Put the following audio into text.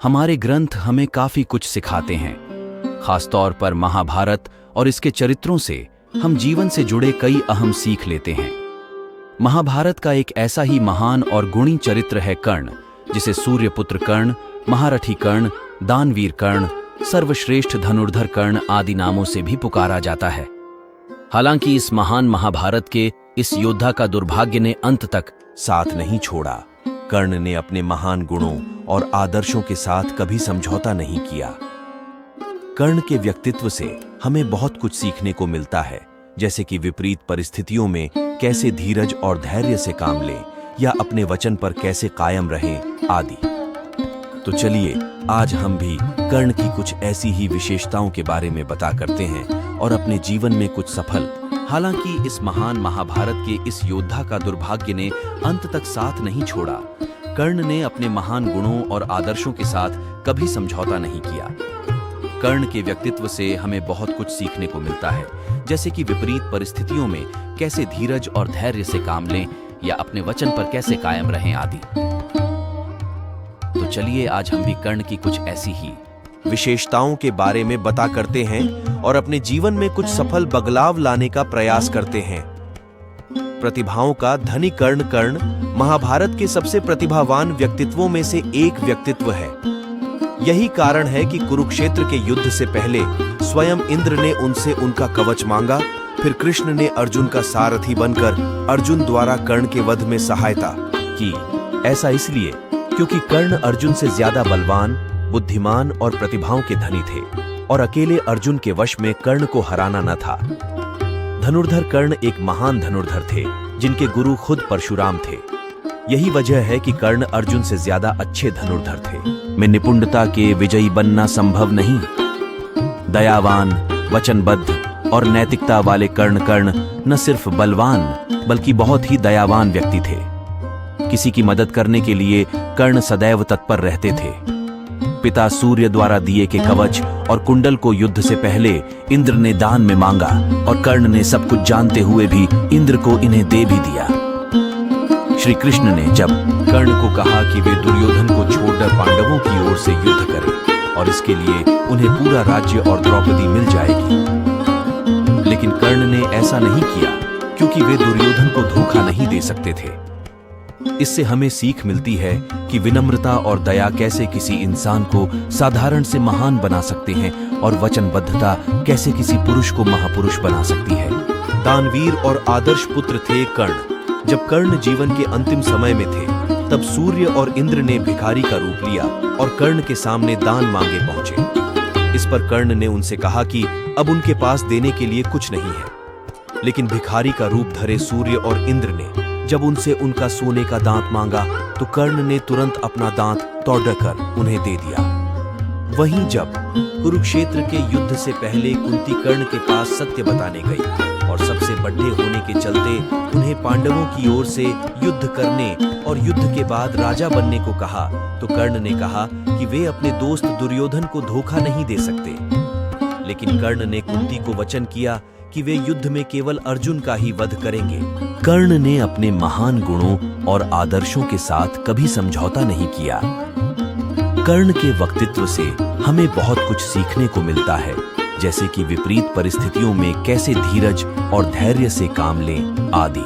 हमारे ग्रंथ हमें काफी कुछ सिखाते हैं। खासतौर पर महाभारत और इसके चरित्रों से हम जीवन से जुड़े कई अहम सीख लेते हैं। महाभारत का एक ऐसा ही महान और गुणी चरित्र है कर्ण, जिसे सूर्यपुत्र कर्ण, महारथी कर्ण, दानवीर कर्ण, सर्वश्रेष्ठ धनुर्धर कर्ण आदि नामों से भी पुकारा जाता है। हालांकि इस महान महाभारत के इस योद्धा का दुर्भाग्य ने अंत तक साथ नहीं छोड़ा। कर्ण ने अपने महान गुणों और आदर्शों के साथ कभी समझौता नहीं किया। कर्ण के व्यक्तित्व से हमें बहुत कुछ सीखने को मिलता है, जैसे कि विपरीत परिस्थितियों में कैसे धीरज और धैर्य से काम लें या अपने वचन पर कैसे कायम रहें आदि। तो चलिए आज हम भी कर्ण की कुछ ऐसी ही विशेषताओं के बारे में बता करते हैं और अपने जीवन में कुछ सफल। हालांकि इस महान महाभारत के इस योद्धा का दुर्भाग्य ने अंत तक साथ नहीं छोड़ा। कर्ण ने अपने महान गुणों और आदर्शों के साथ कभी समझौता नहीं किया। कर्ण के व्यक्तित्व से हमें बहुत कुछ सीखने को मिलता है, जैसे कि विपरीत परिस्थितियों में कैसे धीरज और धैर्य से काम लें या अपने वचन पर कैसे कायम रहें आदि। तो चलिए आज हम भी कर्ण की कुछ ऐसी ही विशेषताओं के बारे में बता करते हैं और अपने जीवन में कुछ सफल बदलाव लाने का प्रयास करते हैं। प्रतिभाओं का धनी कर्ण महाभारत के सबसे प्रतिभावान व्यक्तित्वों में से एक व्यक्तित्व है। यही कारण है कि कुरुक्षेत्र के युद्ध से पहले स्वयं इंद्र ने उनसे उनका कवच मांगा। फिर कृष्ण ने अर्जुन का सारथी बनकर अर्जुन द्वारा कर्ण के वध में सहायता की। ऐसा इसलिए क्योंकि कर्ण अर्जुन से ज्यादा बलवान, बुद्धिमान और प्रतिभाओं के धनी थे और अकेले अर्जुन के वश में कर्ण को हराना न था। धनुर्धर कर्ण एक महान धनुर्धर थे, जिनके गुरु खुद परशुराम थे। यही वजह है कि कर्ण अर्जुन से ज्यादा अच्छे धनुर्धर थे। में निपुणता के विजयी बनना संभव नहीं। दयावान, वचनबद्ध और नैतिकता वाले कर्ण न सिर्फ बलवान बल्कि बहुत ही दयावान व्यक्ति थे। किसी की मदद करने के लिए कर्ण सदैव तत्पर रहते थे। पिता सूर्य द्वारा दिए के कवच और कुंडल को युद्ध से पहले इंद्र ने दान में मांगा और कर्ण ने सब कुछ जानते हुए भी इंद्र को इन्हें दे भी दिया। श्री कृष्ण ने जब कर्ण को कहा कि वे दुर्योधन को छोड़कर पांडवों की ओर से युद्ध करें और इसके लिए उन्हें पूरा राज्य और द्रौपदी मिल जाएगी, लेकिन कर्ण ने ऐसा नहीं किया क्योंकि वे दुर्योधन को धोखा नहीं दे सकते थे। इससे हमें सीख मिलती है कि विनम्रता और दया कैसे किसी इंसान को साधारण से महान बना सकते हैं और वचनबद्धता कैसे किसी पुरुष को महापुरुष बना सकती है। दानवीर और आदर्श पुत्र थे कर्ण। जब कर्ण जीवन के अंतिम समय में थे, तब सूर्य और इंद्र ने भिखारी का रूप लिया और कर्ण के सामने दान मांगे पहुंचे। इस पर कर्ण ने उनसे कहा कि अब उनके पास देने के लिए कुछ नहीं है। लेकिन भिखारी का रूप धरे सूर्य और इंद्र ने जब उनसे उनका सोने का दांत मांगा, तो कर्ण ने तुरंत अपना दांत तोड़कर उन्हें दे दिया। वहीं जब कुरुक्षेत्र के युद्ध से पहले कुंती कर्ण के पास सत्य बताने गई और सबसे बड़े होने के चलते उन्हें पांडवों की ओर से युद्ध करने और युद्ध के बाद राजा बनने को कहा, तो कर्ण ने कहा कि वे अपने दोस्त दुर्योधन को धोखा नहीं दे सकते। लेकिन कर्ण ने कुंती को वचन किया कि वे युद्ध में केवल अर्जुन का ही वध करेंगे। कर्ण ने अपने महान गुणों और आदर्शों के साथ कभी समझौता नहीं किया। कर्ण के व्यक्तित्व से हमें बहुत कुछ सीखने को मिलता है, जैसे कि विपरीत परिस्थितियों में कैसे धीरज और धैर्य से काम लें आदि।